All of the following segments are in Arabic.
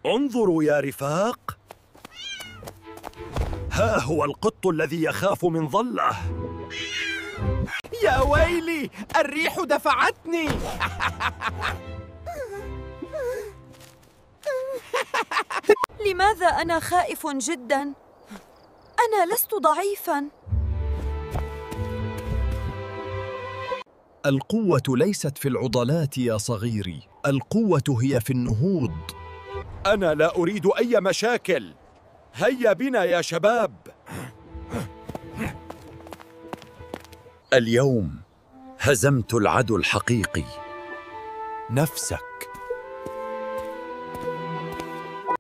انظروا يا رفاق، ها هو القط الذي يخاف من ظله. يا ويلي، الريح دفعتني. لماذا أنا خائف جداً؟ أنا لست ضعيفاً. القوة ليست في العضلات يا صغيري، القوة هي في النهوض. أنا لا أريد أي مشاكل، هيا بنا يا شباب. اليوم هزمت العدو الحقيقي، نفسك.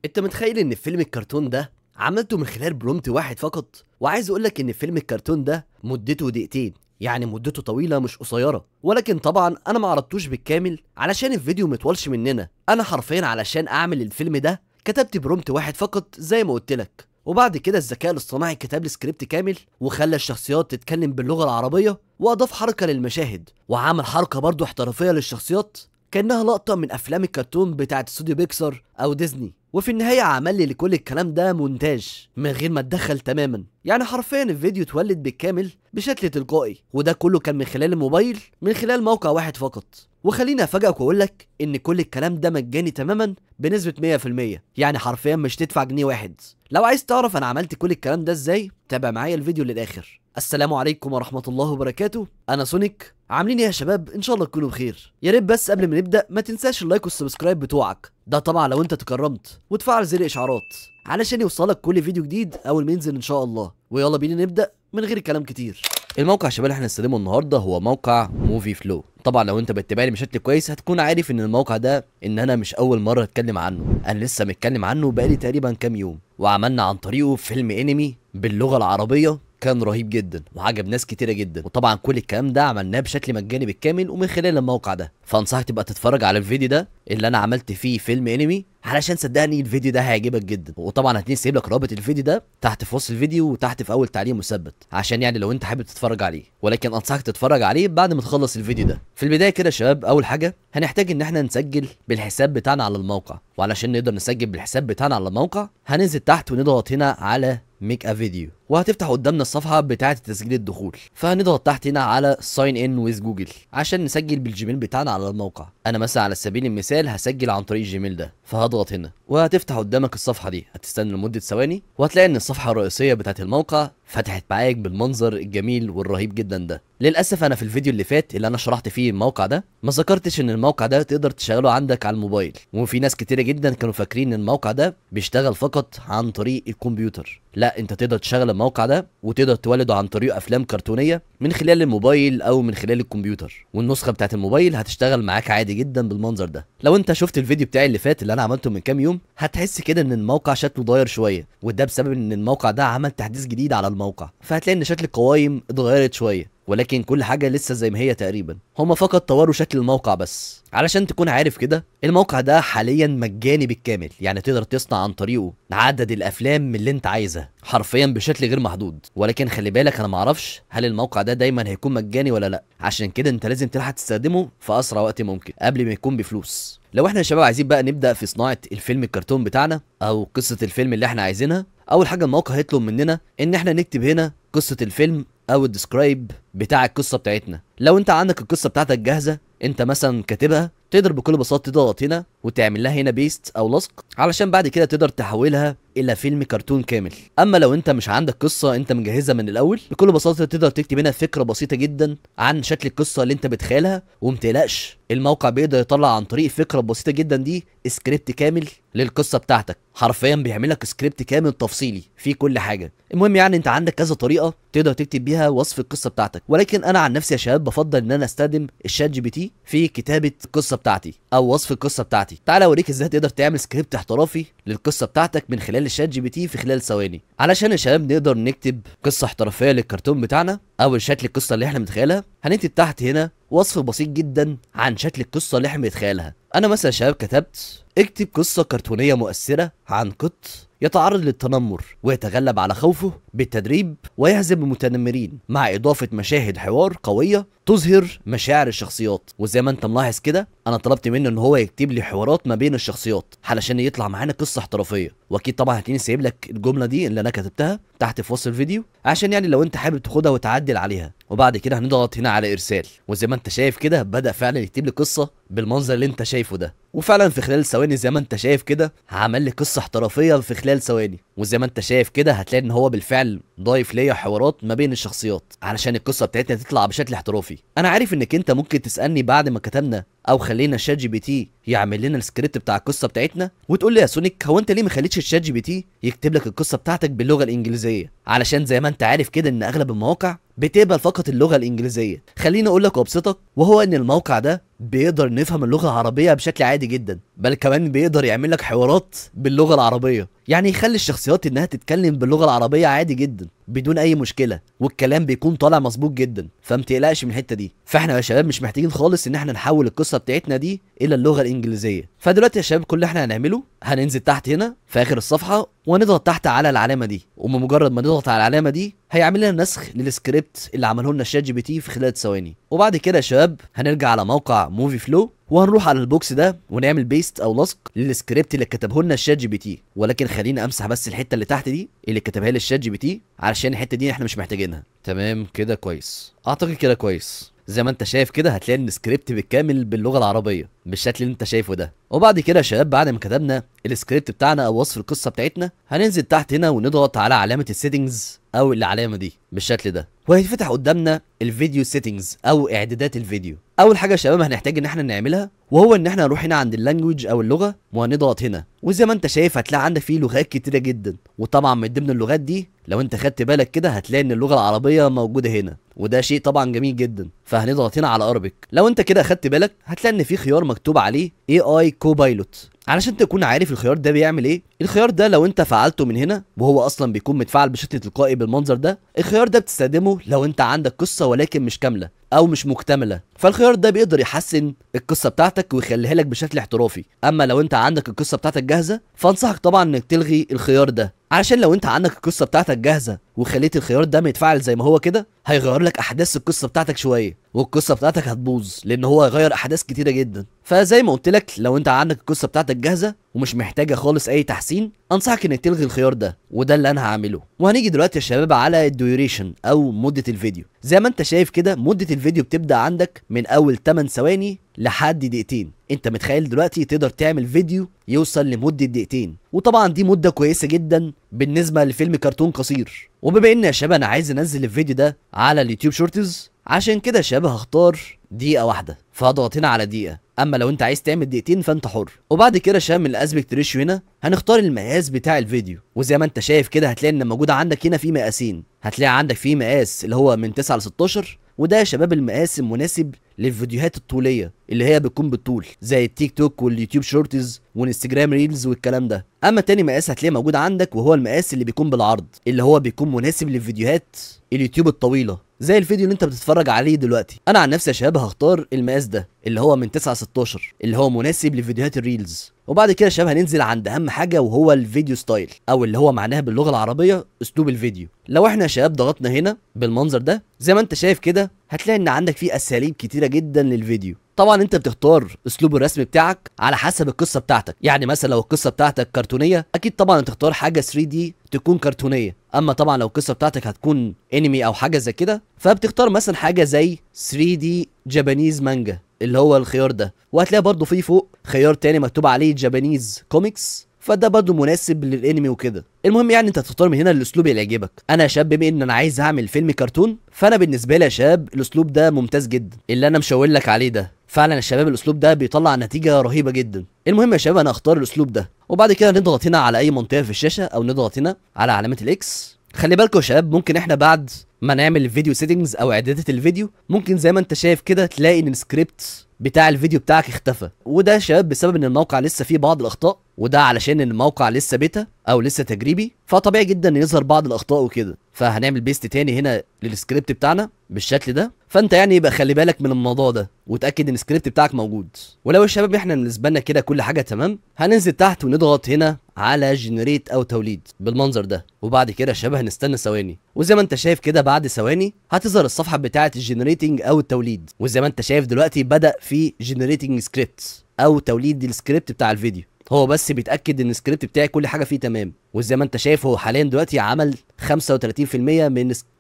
انت متخيل ان فيلم الكرتون ده عملته من خلال برومت واحد فقط؟ وعايز اقولك ان فيلم الكرتون ده مدته دقيقتين، يعني مدته طويلة مش قصيرة، ولكن طبعا انا ما عرضتوش بالكامل علشان الفيديو متطولش مننا. انا حرفيا علشان اعمل الفيلم ده كتبت برومت واحد فقط زي ما قلت لك، وبعد كده الذكاء الاصطناعي كتب لي سكريبت كامل وخلى الشخصيات تتكلم باللغة العربية، واضاف حركة للمشاهد، وعمل حركة برضو احترافية للشخصيات كأنها لقطة من افلام الكرتون بتاعت استوديو بيكسار او ديزني. وفي النهاية عمل لي لكل الكلام ده مونتاج من غير ما اتدخل تماما، يعني حرفيا الفيديو اتولد بالكامل بشكل تلقائي، وده كله كان من خلال الموبايل من خلال موقع واحد فقط. وخليني افاجئك واقول لك ان كل الكلام ده مجاني تماما بنسبة 100%، يعني حرفيا مش تدفع جنيه واحد. لو عايز تعرف انا عملت كل الكلام ده ازاي، تابع معايا الفيديو للاخر. السلام عليكم ورحمة الله وبركاته، انا سونيك. عاملين ايه يا شباب؟ ان شاء الله تكونوا بخير. يا ريت بس قبل ما نبدا ما تنساش اللايك والسبسكرايب بتوعك، ده طبعا لو انت تكرمت، وتفعل زر الاشعارات علشان يوصلك كل فيديو جديد اول ما ينزل ان شاء الله. ويلا بينا نبدا من غير كلام كتير. الموقع يا شباب اللي احنا هنستخدمه النهارده هو موقع موفي فلو. طبعا لو انت بتتابعني بشكل كويس هتكون عارف ان الموقع ده ان انا مش اول مره اتكلم عنه، انا لسه متكلم عنه بقالي تقريبا كام يوم، وعملنا عن طريقه فيلم انمي باللغه العربيه كان رهيب جدا وعجب ناس كتيره جدا. وطبعا كل الكلام ده عملناه بشكل مجاني بالكامل ومن خلال الموقع ده، فانصحك تبقى تتفرج على الفيديو ده اللي انا عملت فيه فيلم انمي، علشان صدقني الفيديو ده هيعجبك جدا. وطبعا هتلاقيني سايب لك رابط الفيديو ده تحت في وصف الفيديو وتحت في اول تعليق مثبت، عشان يعني لو انت حابب تتفرج عليه، ولكن انصحك تتفرج عليه بعد ما تخلص الفيديو ده. في البدايه كده يا شباب، اول حاجه هنحتاج ان احنا نسجل بالحساب بتاعنا على الموقع، وعلشان نقدر نسجل بالحساب بتاعنا على الموقع هننزل تحت ونضغط هنا على ميك ا فيديو، وهتفتح قدامنا الصفحه بتاعه تسجيل الدخول. فهنضغط تحت هنا على ساين ان ويز جوجل عشان نسجل بالجيميل بتاعنا على الموقع. انا مثلا على سبيل المثال هسجل عن طريق الجيميل ده، فهضغط هنا وهتفتح قدامك الصفحه دي. هتستنى لمده ثواني وهتلاقي ان الصفحه الرئيسيه بتاعه الموقع فتحت معاك بالمنظر الجميل والرهيب جدا ده. للاسف انا في الفيديو اللي فات اللي انا شرحت فيه الموقع ده ما ذكرتش ان الموقع ده تقدر تشغله عندك على الموبايل، وفي ناس كتيره جدا كانوا فاكرين ان الموقع ده بيشتغل فقط عن طريق الكمبيوتر. لا، انت تقدر تشغل الموقع ده وتقدر تولده عن طريق افلام كرتونيه من خلال الموبايل او من خلال الكمبيوتر، والنسخه بتاعت الموبايل هتشتغل معاك عادي جدا بالمنظر ده. لو انت شفت الفيديو بتاعي اللي فات اللي انا عملته من كام يوم هتحس كده ان الموقع شكله ضاير شويه، وده بسبب ان الموقع ده عمل تحديث جديد على الموقع، فهتلاقي ان شكل القوائم اتغيرت شويه، ولكن كل حاجه لسه زي ما هي تقريبا، هما فقط طوروا شكل الموقع بس. علشان تكون عارف كده، الموقع ده حاليا مجاني بالكامل، يعني تقدر تصنع عن طريقه عدد الافلام من اللي انت عايزها حرفيا بشكل غير محدود. ولكن خلي بالك انا معرفش هل الموقع ده دايما هيكون مجاني ولا لا، عشان كده انت لازم تلحق تستخدمه في اسرع وقت ممكن قبل ما يكون بفلوس. لو احنا يا شباب عايزين بقى نبدا في صناعه الفيلم الكرتون بتاعنا او قصه الفيلم اللي احنا عايزينها، اول حاجه الموقع هيطلب مننا ان احنا نكتب هنا قصه الفيلم او الديسكرايب بتاع القصه بتاعتنا. لو انت عندك القصه بتاعتك جاهزه انت مثلا كاتبها، تقدر بكل بساطه تضغط هنا وتعمل لها هنا بيست او لصق، علشان بعد كده تقدر تحولها الى فيلم كرتون كامل. اما لو انت مش عندك قصه انت مجهزها من الاول، بكل بساطه تقدر تكتب هنا فكره بسيطه جدا عن شكل القصه اللي انت بتخيلها، ومتقلقش الموقع بيقدر يطلع عن طريق الفكره البسيطه جدا دي سكريبت كامل للقصه بتاعتك، حرفيا بيعمل لك سكريبت كامل تفصيلي فيه كل حاجه. المهم يعني انت عندك كذا طريقه تقدر تكتب بيها وصف القصه بتاعتك، ولكن انا عن نفسي يا شباب بفضل ان انا استخدم الشات جي بي تي في كتابه القصه بتاعتي او وصف القصه بتاعتي. تعالى اوريك ازاي تقدر تعمل سكريبت احترافي للقصه بتاعتك من خلال الشات جي بي تي في خلال ثواني، علشان يا شباب نقدر نكتب قصه احترافيه للكرتون بتاعنا او شكل القصه اللي احنا بنتخيلها. هنكتب تحت هنا وصف بسيط جدا عن شكل القصه اللي احنا بنتخيلها. انا مثلا يا شباب كتبت اكتب قصه كرتونيه مؤثره عن قط يتعرض للتنمر ويتغلب على خوفه بالتدريب ويهزم المتنمرين، مع اضافه مشاهد حوار قويه تظهر مشاعر الشخصيات. وزي ما انت ملاحظ كده انا طلبت منه ان هو يكتب لي حوارات ما بين الشخصيات علشان يطلع معانا قصه احترافيه، واكيد طبعا هتلاقيني سايب لك الجمله دي اللي انا كتبتها تحت في وصف الفيديو عشان يعني لو انت حابب تاخدها وتعدل عليها. وبعد كده هنضغط هنا على ارسال، وزي ما انت شايف كده بدا فعلا يكتب لي قصه بالمنظر اللي انت شايفه ده، وفعلا في خلال ثواني زي ما انت شايف كده عمل لي قصه احترافيه في خلال ثواني. وزي ما انت شايف كده هتلاقي ان هو بالفعل ضايف ليا حوارات ما بين الشخصيات علشان القصه بتاعتنا تطلع بشكل احترافي. انا عارف انك انت ممكن تسالني بعد ما كتبنا او خلينا الشات جي بي تي يعمل لنا السكريبت بتاع القصه بتاعتنا وتقول لي يا سونيك هو انت ليه ما خليتش الشات جي بي تي يكتب لك القصه بتاعتك باللغه الانجليزيه؟ علشان زي ما انت عارف كده ان اغلب المواقع بتقبل فقط اللغه الانجليزيه. خليني اقول لك وابسطك، وهو ان الموقع ده بيقدر نفهم اللغه العربيه بشكل عادي جدا، بل كمان بيقدر يعمل لك حوارات باللغه العربيه، يعني يخلي الشخصيات انها تتكلم باللغه العربيه عادي جدا بدون اي مشكله، والكلام بيكون طالع مظبوط جدا، فمتقلقش من الحته دي. فاحنا يا شباب مش محتاجين خالص ان احنا نحول القصه بتاعتنا دي الى اللغه الانجليزيه. فدلوقتي يا شباب كل اللي احنا هنعمله هننزل تحت هنا في اخر الصفحه ونضغط تحت على العلامه دي، وبمجرد ما نضغط على العلامه دي هيعمل لنا نسخ للسكريبت اللي عمله لنا الشات جي بي تي في خلال ثواني. وبعد كده يا شباب هنرجع على موقع موفي فلو وهنروح على البوكس ده ونعمل بيست او لصق للسكريبت اللي كتبه لنا الشات جي بي تي. ولكن خليني امسح بس الحته اللي تحت دي اللي كتبها لي الشات جي بي تي علشان الحته دي احنا مش محتاجينها. تمام كده كويس، اعتقد كده كويس. زي ما انت شايف كده هتلاقي ان السكريبت بالكامل باللغه العربيه بالشكل اللي انت شايفه ده. وبعد كده يا شباب بعد ما كتبنا السكريبت بتاعنا او وصف القصه بتاعتنا هننزل تحت هنا ونضغط على علامه السيتنجز او العلامه دي بالشكل ده، وهيتفتح قدامنا الفيديو سيتنجز او اعدادات الفيديو. اول حاجه يا شباب هنحتاج ان احنا نعملها وهو ان احنا نروح هنا عند اللانجوج او اللغه وهنضغط هنا، وزي ما انت شايف هتلاقي عندك فيه لغات كتيره جدا، وطبعا من ضمن اللغات دي لو انت خدت بالك كده هتلاقي ان اللغه العربيه موجوده هنا، وده شيء طبعا جميل جدا. فهنضغط هنا على اربك. لو انت كده خدت بالك هتلاقي ان في خيار مكتوب عليه AI Copilot. علشان تكون عارف الخيار ده بيعمل ايه، الخيار ده لو انت فعلته من هنا وهو اصلا بيكون متفعل بشكل تلقائي بالمنظر ده، الخيار ده بتستخدمه لو انت عندك قصه ولكن مش كامله او مش مكتمله، فالخيار ده بيقدر يحسن القصه بتاعتك ويخليها لك بشكل احترافي. اما لو انت عندك القصه بتاعتك جاهزه فانصحك طبعا انك تلغي الخيار ده، علشان لو انت عندك القصه بتاعتك جاهزه وخليت الخيار ده متفعل زي ما هو كده هيغير لك احداث القصه بتاعتك شويه، والقصه بتاعتك هتبوظ لان هو هيغير احداث كتيره جدا. فزي ما قلت لك لو انت عندك القصه بتاعتك جاهزه ومش محتاجه خالص اي تحسين انصحك انك تلغي الخيار ده، وده اللي انا هعمله. وهنيجي دلوقتي يا شباب على الديوريشن او مده الفيديو. زي ما انت شايف كده مده الفيديو بتبدا عندك من اول 8 ثواني لحد دقيقتين. انت متخيل دلوقتي تقدر تعمل فيديو يوصل لمده دقيقتين، وطبعا دي مده كويسه جدا بالنسبه لفيلم كرتون قصير. وبما ان يا شباب انا عايز انزل الفيديو ده على اليوتيوب شورتز، عشان كده يا شباب هختار دقيقه واحده فهضغط هنا على دقيقه. اما لو انت عايز تعمل دقيقتين فانت حر. وبعد كده يا شباب من الاسبكت ريشيو هنا هنختار المقاس بتاع الفيديو، وزي ما انت شايف كده هتلاقي ان موجود عندك هنا في مقاسين. هتلاقي عندك في مقاس اللي هو من 9 ل 16، وده يا شباب المقاس المناسب للفيديوهات الطوليه اللي هي بتكون بالطول زي التيك توك واليوتيوب شورتز والانستجرام ريلز والكلام ده. اما تاني مقاس هتلاقيه موجود عندك وهو المقاس اللي بيكون بالعرض اللي هو بيكون مناسب للفيديوهات اليوتيوب الطويله زي الفيديو اللي انت بتتفرج عليه دلوقتي. انا عن نفسي يا شباب هختار المقاس ده اللي هو من 9 ل 16 اللي هو مناسب لفيديوهات الريلز. وبعد كده يا شباب هننزل عند اهم حاجه وهو الفيديو ستايل او اللي هو معناها باللغه العربيه اسلوب الفيديو. لو احنا يا شباب ضغطنا هنا بالمنظر ده زي ما انت شايف كده هتلاقي ان عندك فيه اساليب كتيره جدا للفيديو. طبعا انت بتختار اسلوب الرسم بتاعك على حسب القصه بتاعتك، يعني مثلا لو القصه بتاعتك كرتونيه اكيد طبعا تختار حاجه 3D تكون كرتونيه. اما طبعا لو القصه بتاعتك هتكون انمي او حاجه زي كده فبتختار مثلا حاجه زي 3D جابانيز مانجا اللي هو الخيار ده، وهتلاقي برضه فيه فوق خيار تاني مكتوب عليه جابانيز كوميكس فده برضه مناسب للانمي وكده. المهم يعني انت تختار من هنا الاسلوب اللي يعجبك. انا يا شباب بما ان انا عايز اعمل فيلم كرتون فانا بالنسبه لي يا شباب الاسلوب ده ممتاز جدا اللي انا مشاور لك عليه ده. فعلا يا شباب الاسلوب ده بيطلع نتيجه رهيبه جدا. المهم يا شباب انا هختار الاسلوب ده، وبعد كده نضغط هنا على اي منطقه في الشاشه او نضغط هنا على علامه الاكس. خلي بالكم يا شباب ممكن احنا بعد ما نعمل الفيديو سيتنجز او اعدادات الفيديو ممكن زي ما انت شايف كده تلاقي ان السكريبت بتاع الفيديو بتاعك اختفى، وده يا شباب بسبب ان الموقع لسه فيه بعض الاخطاء، وده علشان ان الموقع لسه بيتا او لسه تجريبي فطبيعي جدا ان يظهر بعض الاخطاء وكده. فهنعمل بيست تاني هنا للسكريبت بتاعنا بالشكل ده، فانت يعني يبقى خلي بالك من الموضوع ده وتاكد ان السكريبت بتاعك موجود. ولو يا شباب احنا بالنسبه لنا كده كل حاجه تمام هننزل تحت ونضغط هنا على جنريت او توليد بالمنظر ده، وبعد كده يا شباب هنستنى ثواني، وزي ما انت شايف كده بعد ثواني هتظهر الصفحه بتاعه الجنريتنج او التوليد، وزي ما انت شايف دلوقتي بدا في جنريتنج سكريبت او توليد السكريبت بتاع الفيديو. هو بس بيتاكد ان السكريبت بتاعي كل حاجه فيه تمام، وزي ما انت شايف هو حاليا دلوقتي عمل 35%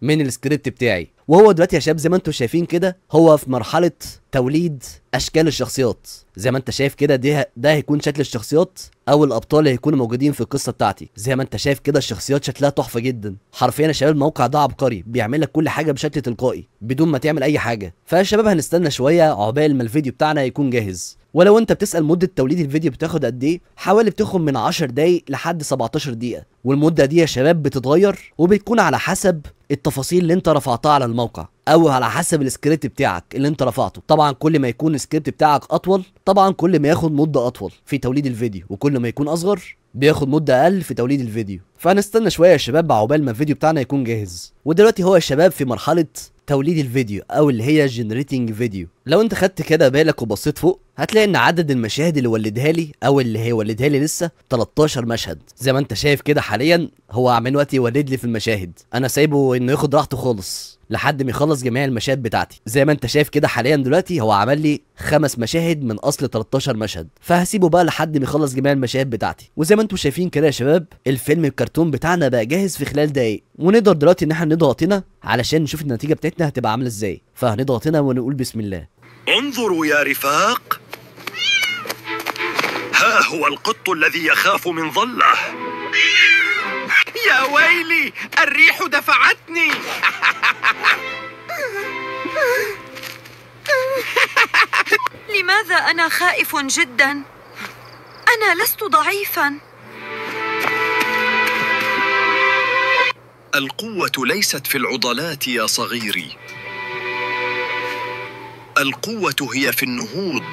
من السكريبت بتاعي، وهو دلوقتي يا شباب زي ما انتم شايفين كده هو في مرحله توليد اشكال الشخصيات. زي ما انت شايف كده ده هيكون شكل الشخصيات او الابطال اللي هيكونوا موجودين في القصه بتاعتي. زي ما انت شايف كده الشخصيات شكلها تحفه جدا، حرفيا يا شباب الموقع ده عبقري، بيعمل لك كل حاجه بشكل تلقائي بدون ما تعمل اي حاجه. فيا شباب هنستنى شويه عقبال ما الفيديو بتاعنا يكون جاهز. ولو انت بتسال مده توليد الفيديو بتاخد قد ايه، حوالي بتاخد من 10 دقايق لحد 17 دقيقه، والمده دي يا شباب بتتغير وبتكون على حسب التفاصيل اللي انت رفعتها على الموقع او على حسب السكريبت بتاعك اللي انت رفعته. طبعا كل ما يكون السكريبت بتاعك اطول طبعا كل ما ياخد مده اطول في توليد الفيديو، وكل ما يكون اصغر بياخد مده اقل في توليد الفيديو. فهنستنى شويه يا شباب عقبال ما الفيديو بتاعنا يكون جاهز. ودلوقتي هو يا شباب في مرحله توليد الفيديو او اللي هي جنريتنج فيديو. لو انت خدت كده بالك وبصيت فوق هتلاقي ان عدد المشاهد اللي ولدها لي او اللي هي ولدها لي لسه 13 مشهد. زي ما انت شايف كده حاليا هو عمال وقت يولد لي في المشاهد، انا سايبه انه ياخد راحته خالص لحد ما يخلص جميع المشاهد بتاعتي. زي ما انت شايف كده حاليا دلوقتي هو عمل لي 5 مشاهد من اصل 13 مشهد، فهسيبه بقى لحد ما يخلص جميع المشاهد بتاعتي. وزي ما انتم شايفين كده يا شباب الفيلم الكرتون بتاعنا بقى جاهز في خلال دقايق، ونقدر دلوقتي ان احنا نضغط هنا علشان نشوف النتيجه بتاعتنا هتبقى عامله ازاي. فهنضغط هنا ونقول بسم الله. انظروا يا رفاق، ها هو القط الذي يخاف من ظله. يا ويلي، الريح دفعتني. لماذا أنا خائف جدا؟ أنا لست ضعيفا. القوة ليست في العضلات يا صغيري، القوة هي في النهوض.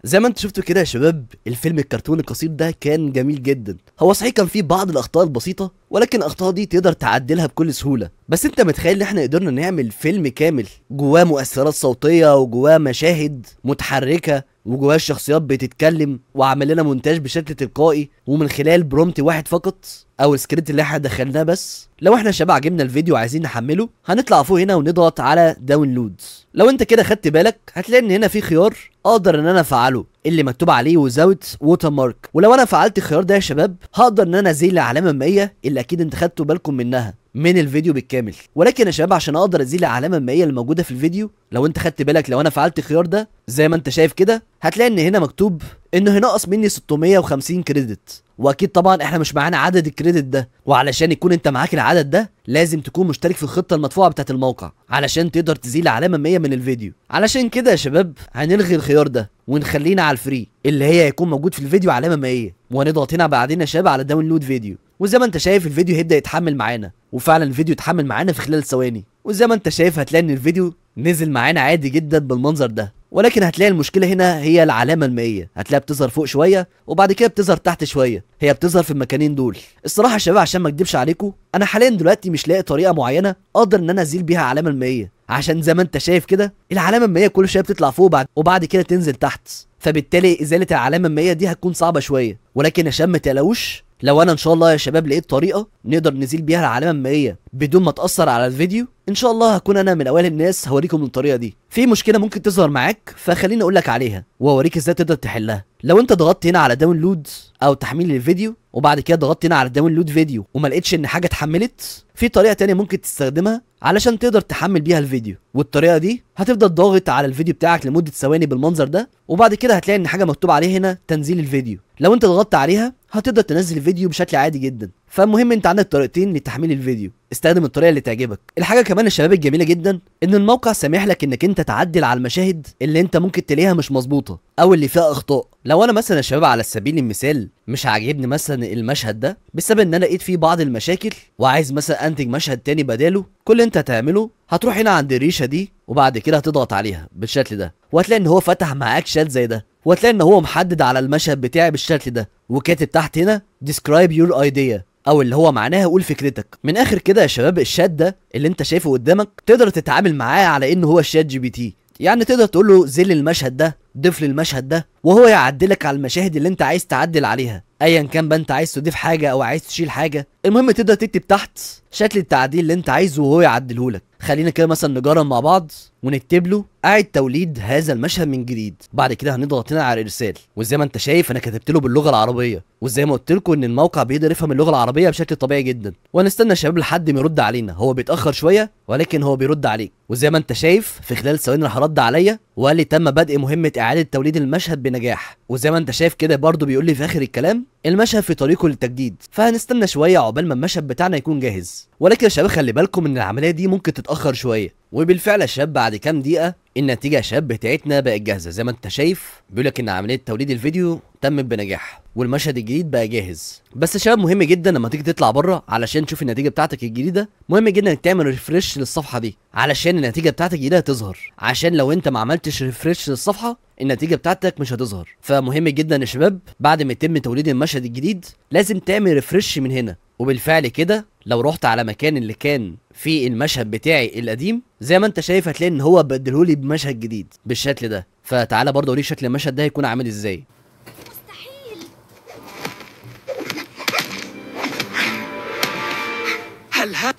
زي ما انتوا شفتوا كده يا شباب الفيلم الكرتون القصير ده كان جميل جدا. هو صحيح كان فيه بعض الاخطاء البسيطه، ولكن الاخطاء دي تقدر تعدلها بكل سهوله. بس انت متخيل ان احنا قدرنا نعمل فيلم كامل جواه مؤثرات صوتيه وجواه مشاهد متحركه وجواه الشخصيات بتتكلم، وعمل لنا مونتاج بشكل تلقائي ومن خلال برومت واحد فقط او السكريبت اللي احنا دخلناه بس. لو احنا شباب عجبنا الفيديو وعايزين نحمله هنطلع فوق هنا ونضغط على داونلود. لو انت كده خدت بالك هتلاقي ان هنا في خيار اقدر ان انا افعله اللي مكتوب عليه وزاوت ووتر مارك، ولو انا فعلت الخيار ده يا شباب هقدر ان انا ازيل العلامه المائيه اللي اكيد انت خدتوا بالكم منها من الفيديو بالكامل. ولكن يا شباب عشان اقدر ازيل العلامه المائيه اللي موجوده في الفيديو، لو انت خدت بالك لو انا فعلت الخيار ده زي ما انت شايف كده هتلاقي ان هنا مكتوب انه هينقص مني 650 كريدت، واكيد طبعا احنا مش معانا عدد الكريدت ده، وعلشان يكون انت معاك العدد ده لازم تكون مشترك في الخطه المدفوعه بتاعت الموقع علشان تقدر تزيل العلامه 100 من الفيديو. علشان كده يا شباب هنلغي الخيار ده ونخلينا على الفري اللي هي هيكون موجود في الفيديو علامه 100، وهنضغط هنا بعدين يا شباب على داونلود فيديو. وزي ما انت شايف الفيديو هيبدا يتحمل معانا، وفعلا الفيديو اتحمل معانا في خلال ثواني. وزي ما انت شايف هتلاقي ان الفيديو نزل معانا عادي جدا بالمنظر ده، ولكن هتلاقي المشكله هنا هي العلامه المائيه، هتلاقيها بتظهر فوق شويه وبعد كده بتظهر تحت شويه، هي بتظهر في المكانين دول. الصراحه يا شباب عشان ما اكدبش عليكم انا حاليا دلوقتي مش لاقي طريقه معينه اقدر ان انا ازيل بيها العلامه المائيه، عشان زي ما انت شايف كده العلامه المائيه كل شويه بتطلع فوق وبعد كده تنزل تحت، فبالتالي ازاله العلامه المائيه دي هتكون صعبه شويه. ولكن يا شباب ما تقلقوش، لو انا ان شاء الله يا شباب لقيت طريقه نقدر نزيل بيها العلامه المائيه بدون ما تاثر على الفيديو ان شاء الله هكون انا من اوائل الناس هوريكم الطريقه دي. في مشكله ممكن تظهر معاك فخليني اقول لك عليها واوريك ازاي تقدر تحلها. لو انت ضغطت هنا على داونلود او تحميل الفيديو وبعد كده ضغطت هنا على داونلود فيديو وما لقيتش ان حاجه اتحملت، في طريقه تانية ممكن تستخدمها علشان تقدر تحمل بيها الفيديو، والطريقه دي هتفضل ضاغط على الفيديو بتاعك لمده ثواني بالمنظر ده، وبعد كده هتلاقي ان حاجه مكتوب عليه هنا تنزيل الفيديو. لو انت ضغطت عليها هتقدر تنزل الفيديو بشكل عادي جدا. فالمهم انت عندك طريقتين لتحميل الفيديو، استخدم الطريقه اللي تعجبك. الحاجه كمان الشباب الجميله جدا ان الموقع سامح لك انك انت تعدل على المشاهد اللي انت ممكن تلاقيها مش مظبوطه او اللي فيها اخطاء. لو انا مثلا يا شباب على سبيل المثال مش عاجبني مثلا المشهد ده بسبب ان انا لقيت فيه بعض المشاكل وعايز مثلا انتج مشهد تاني بداله، كل اللي انت هتعمله هتروح هنا عند الريشه دي وبعد كده هتضغط عليها بالشكل ده، وهتلاقي ان هو فتح معاك شات زي ده، وهتلاقي ان هو محدد على المشهد بتاعي بالشكل ده وكاتب تحت هنا describe your idea او اللي هو معناها قول فكرتك. من اخر كده يا شباب، الشات ده اللي انت شايفه قدامك تقدر تتعامل معاه على انه هو الشات جي بي تي. يعني تقدر تقول له زل المشهد ده، ضيف لي المشهد ده، وهو يعدلك على المشاهد اللي انت عايز تعدل عليها، ايا كان بقى انت عايز تضيف حاجه او عايز تشيل حاجه. المهم تقدر تكتب تحت شكل التعديل اللي انت عايزه وهو يعدلهولك. خلينا كده مثلا نجرب مع بعض ونكتب له اعد توليد هذا المشهد من جديد. بعد كده هنضغط هنا على الارسال، وزي ما انت شايف انا كتبت له باللغه العربيه، وزي ما قلت لكم ان الموقع بيقدر يفهم اللغه العربيه بشكل طبيعي جدا. وهنستنى يا شباب لحد ما يرد علينا، هو بيتاخر شويه ولكن هو بيرد عليك. وزي ما انت شايف في خلال ثواني راح رد عليا وقال لي تم بدء مهمه اعاده توليد المشهد بنجاح. وزي ما انت شايف كده برضه بيقول لي في اخر الكلام المشهد في طريقه للتجديد. فهنستنى شويه عقبال ما المشهد بتاعنا يكون جاهز. ولكن يا شباب خلي بالكم ان العمليه دي ممكن تتاخر شويه. وبالفعل يا شباب بعد كام دقيقه النتيجه يا شباب بتاعتنا بقت جاهزه. زي ما انت شايف بيقول لك ان عمليه توليد الفيديو تمت بنجاح والمشهد الجديد بقى جاهز. بس يا شباب مهم جدا لما تيجي تطلع بره علشان تشوف النتيجه بتاعتك الجديده، مهم جدا انك تعمل ريفريش للصفحه دي علشان النتيجه بتاعتك الجديده تظهر. عشان لو انت ما عملتش ريفريش للصفحه النتيجه بتاعتك مش هتظهر. فمهم جدا يا شباب بعد ما يتم توليد المشهد الجديد لازم تعمل ريفريش من هنا. وبالفعل كده لو رحت على مكان اللي كان فيه المشهد بتاعي القديم زي ما انت شايف هتلاقي ان هو بدلهولي بمشهد جديد بالشكل ده. فتعالى برضه اوريك شكل المشهد ده هيكون عامل ازاي.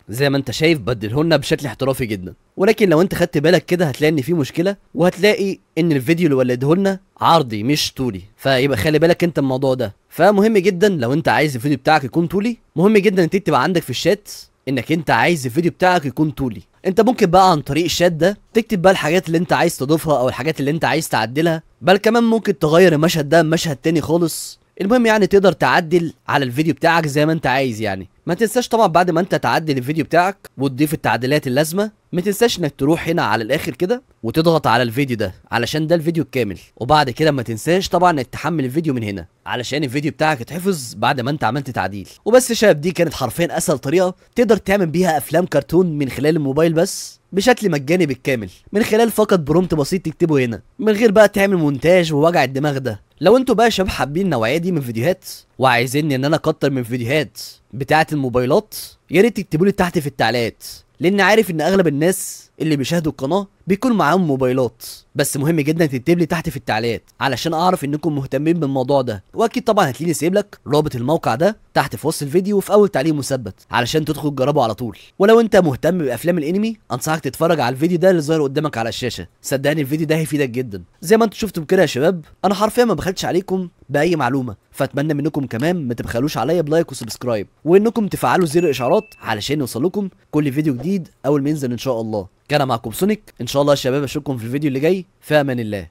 زي ما انت شايف بدلهولنا بشكل احترافي جدا. ولكن لو انت خدت بالك كده هتلاقي ان في مشكله، وهتلاقي ان الفيديو اللي ولدهولنا عرضي مش طولي. فيبقى خلي بالك انت من الموضوع ده. فمهم جدا لو انت عايز الفيديو بتاعك يكون طولي مهم جدا انك تكتب عندك في الشات انك انت عايز الفيديو بتاعك يكون طولي. انت ممكن بقى عن طريق الشات ده تكتب بقى الحاجات اللي انت عايز تضيفها او الحاجات اللي انت عايز تعدلها، بل كمان ممكن تغير المشهد ده بمشهد تاني خالص. المهم يعني تقدر تعدل على الفيديو بتاعك زي ما انت عايز. يعني ما تنساش طبعا بعد ما انت تعدل الفيديو بتاعك وتضيف التعديلات اللازمه ما تنساش انك تروح هنا على الاخر كده وتضغط على الفيديو ده علشان ده الفيديو الكامل. وبعد كده ما تنساش طبعا انك تحمل الفيديو من هنا علشان الفيديو بتاعك يتحفظ بعد ما انت عملت تعديل. وبس يا شباب دي كانت حرفيا اسهل طريقه تقدر تعمل بيها افلام كرتون من خلال الموبايل بس بشكل مجاني بالكامل من خلال فقط برومت بسيط تكتبه هنا من غير بقى تعمل مونتاج ووجع الدماغ ده. لو انتوا بقى يا شباب حابين النوعيه دي من الفيديوهات وعايزيني ان انا اكتر من فيديوهات بتاعه الموبايلات يا ريت تكتبوا لي تحت في التعليقات، لان عارف ان اغلب الناس اللي بيشاهدوا القناه بيكون معاهم موبايلات. بس مهم جدا تكتب لي تحت في التعليقات علشان اعرف انكم مهتمين بالموضوع ده. واكيد طبعا هتلاقيني سايب لك رابط الموقع ده تحت في وصف الفيديو وفي اول تعليق مثبت علشان تدخل تجربه على طول. ولو انت مهتم بافلام الانمي انصحك تتفرج على الفيديو ده اللي ظاهر قدامك على الشاشه. صدقني الفيديو ده هيفيدك جدا. زي ما انتم شفتم كده يا شباب انا حرفيا ما بخلتش عليكم باي معلومه، فاتمنى منكم كمان ما تبخلوش عليا بلايك وسبسكرايب وانكم تفعلوا زر الاشعارات علشان يوصلكم كل فيديو جديد اول ما ينزل ان شاء الله. كان معكم سونيك، ان شاء الله يا شباب اشوفكم في الفيديو اللي جاي. في امان الله.